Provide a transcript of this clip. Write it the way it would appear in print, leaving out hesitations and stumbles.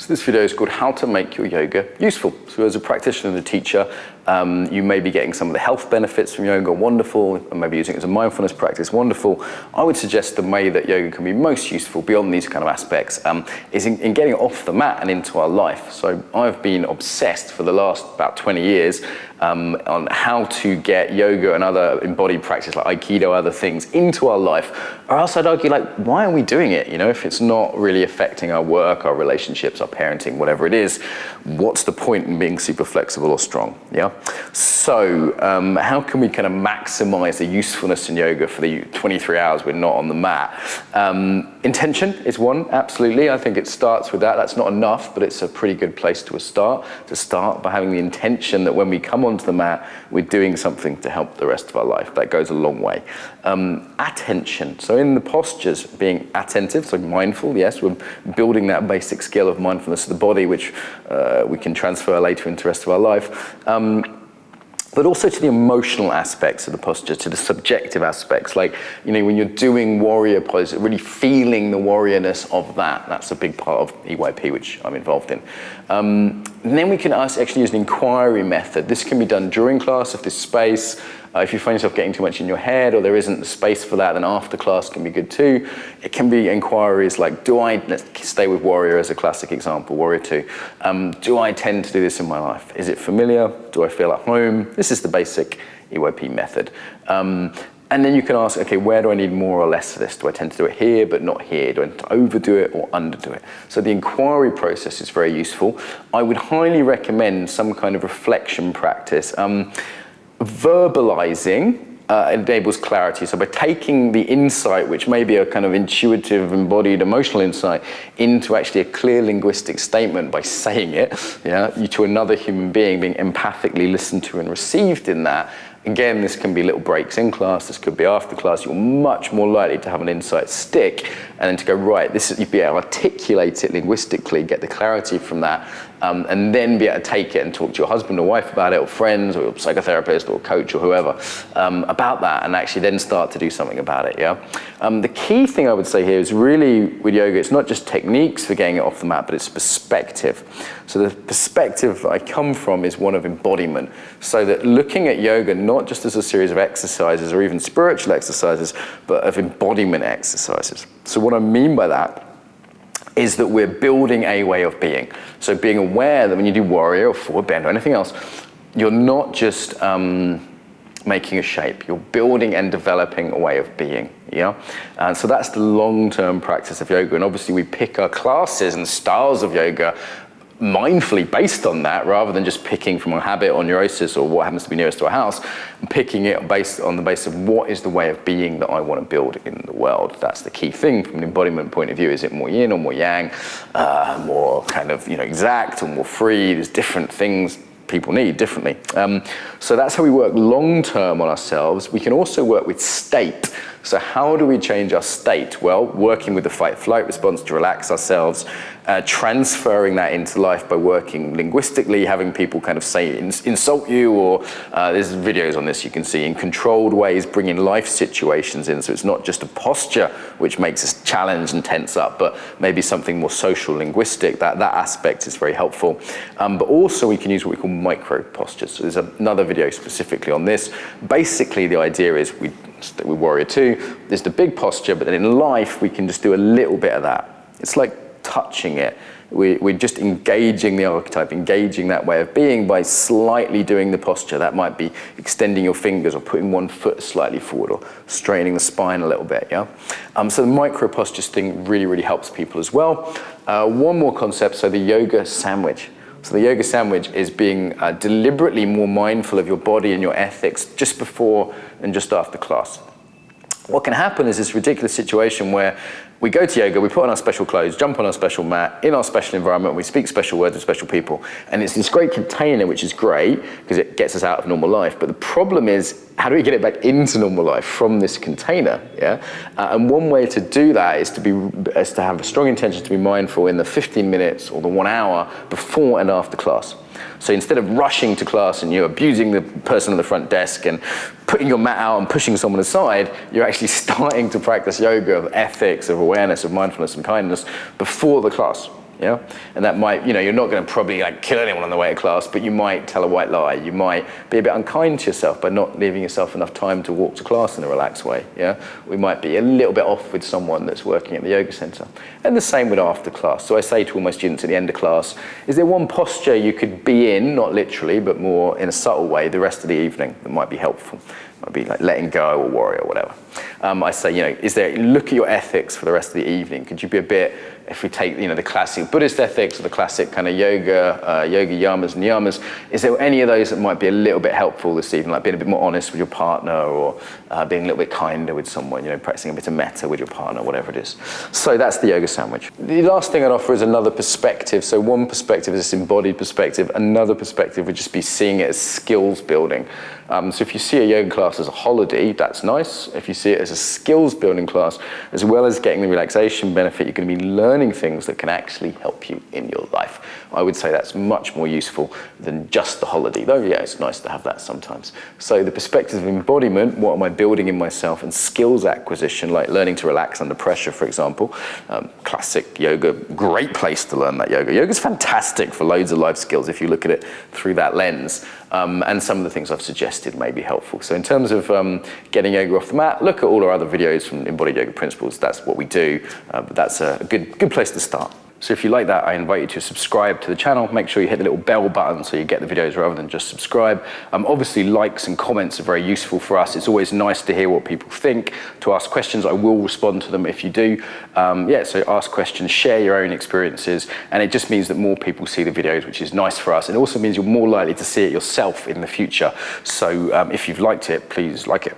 So this video is called How to Make Your Yoga Useful. So as a practitioner and a teacher, you may be getting some of the health benefits from yoga, wonderful, and maybe using it as a mindfulness practice, wonderful. I would suggest the way that yoga can be most useful beyond these kind of aspects is in getting it off the mat and into our life. So I've been obsessed for the last about 20 years on how to get yoga and other embodied practice like Aikido, other things into our life. Or else I'd argue, like, why are we doing it? You know, if it's not really affecting our work, our relationships, our parenting, whatever it is, what's the point in being super flexible or strong? Yeah. So how can we kind of maximize the usefulness in yoga for the 23 hours we're not on the mat? Intention is one, absolutely. I think it starts with that. That's not enough, but it's a pretty good place to start by having the intention that when we come onto the mat, we're doing something to help the rest of our life. That goes a long way. Attention. So in the postures, being attentive, so mindful, yes, we're building that basic skill of mindfulness of the body, which we can transfer later into the rest of our life. But also to the emotional aspects of the posture, to the subjective aspects, like, you know, when you're doing warrior pose, really feeling the warriorness of that. That's a big part of EYP, which I'm involved in. And then we can actually use an inquiry method. This can be done during class if there's space. If you find yourself getting too much in your head or there isn't the space for that, then after class can be good too. It can be inquiries like, let's stay with warrior as a classic example, warrior 2. Do I tend to do this in my life? Is it familiar? Do I feel at home? This is the basic EYP method. And then you can ask, okay, where do I need more or less of this? Do I tend to do it here but not here? Do I tend to overdo it or underdo it? So the inquiry process is very useful. I would highly recommend some kind of reflection practice. Verbalizing enables clarity. So by taking the insight, which may be a kind of intuitive, embodied, emotional insight, into actually a clear linguistic statement by saying it, to another human being, being empathically listened to and received in that. Again, this can be little breaks in class, this could be after class. You're much more likely to have an insight stick and then to go, right, you'd be able to articulate it linguistically, get the clarity from that, and then be able to take it and talk to your husband or wife about it, or friends, or your psychotherapist, or coach, or whoever, about that, and actually then start to do something about it, yeah? The key thing I would say here is really, with yoga, it's not just techniques for getting it off the mat, but it's perspective. So the perspective I come from is one of embodiment. So that looking at yoga, not just as a series of exercises or even spiritual exercises, but of embodiment exercises. So what I mean by that is that we're building a way of being. So being aware that when you do warrior or forward bend or anything else, you're not just making a shape, you're building and developing a way of being, yeah? And so that's the long-term practice of yoga. And obviously we pick our classes and styles of yoga mindfully based on that, rather than just picking from a habit or neurosis or what happens to be nearest to our house, and picking it based on the basis of what is the way of being that I want to build in the world. That's the key thing from an embodiment point of view. Is it more yin or more yang, more kind of, exact or more free? There's different things people need differently. So that's how we work long-term on ourselves. We can also work with state. So how do we change our state? Well, working with the fight-flight response to relax ourselves, transferring that into life by working linguistically, having people kind of say, insult you, or there's videos on this you can see, in controlled ways, bringing life situations in. So it's not just a posture which makes us challenge and tense up, but maybe something more social linguistic. That aspect is very helpful. But also we can use what we call micro postures. So there's another video specifically on this. Basically the idea is we warrior 2, there's the big posture, but then in life we can just do a little bit of that. It's like touching it. We're just engaging the archetype, engaging that way of being by slightly doing the posture. That might be extending your fingers or putting one foot slightly forward or straightening the spine a little bit, yeah? So the micro postures thing really, really helps people as well. One more concept, so the yoga sandwich. So the yoga sandwich is being deliberately more mindful of your body and your ethics just before and just after class. What can happen is this ridiculous situation where we go to yoga, we put on our special clothes, jump on our special mat, in our special environment, we speak special words with special people, and it's this great container, which is great because it gets us out of normal life. But the problem is, how do we get it back into normal life from this container? Yeah, and one way to do that is to have a strong intention to be mindful in the 15 minutes or the 1 hour before and after class. So instead of rushing to class and you're abusing the person at the front desk and putting your mat out and pushing someone aside, you're actually starting to practice yoga of ethics, of awareness, of mindfulness and kindness before the class. Yeah, and that might, you're not going to probably like kill anyone on the way to class, but you might tell a white lie. You might be a bit unkind to yourself by not leaving yourself enough time to walk to class in a relaxed way. Yeah, we might be a little bit off with someone that's working at the yoga center, and the same with after class. So I say to all my students at the end of class, is there one posture you could be in, not literally, but more in a subtle way, the rest of the evening that might be helpful? Might be like letting go or warrior or whatever. I say, look at your ethics for the rest of the evening. Could you be a bit, if we take, the classic Buddhist ethics or the classic kind of yoga yamas and niyamas, is there any of those that might be a little bit helpful this evening, like being a bit more honest with your partner or being a little bit kinder with someone, practicing a bit of metta with your partner, whatever it is. So that's the yoga sandwich. The last thing I'd offer is another perspective. So one perspective is this embodied perspective. Another perspective would just be seeing it as skills building. So if you see a yoga class as a holiday, that's nice. If you see it as a skills building class, as well as getting the relaxation benefit, you're going to be learning things that can actually help you in your life. I would say that's much more useful than just the holiday, though yeah, it's nice to have that sometimes. So the perspective of embodiment, what am I building in myself, and skills acquisition, like learning to relax under pressure, for example. Classic yoga, great place to learn that yoga. Yoga's fantastic for loads of life skills if you look at it through that lens. And some of the things I've suggested may be helpful. So in terms of getting yoga off the mat, look at all our other videos from Embodied Yoga Principles. That's what we do, but that's a good place to start. So if you like that, I invite you to subscribe to the channel. Make sure you hit the little bell button so you get the videos rather than just subscribe. Obviously, likes and comments are very useful for us. It's always nice to hear what people think, to ask questions. I will respond to them if you do. So ask questions, share your own experiences, and it just means that more people see the videos, which is nice for us. It also means you're more likely to see it yourself in the future. So if you've liked it, please like it.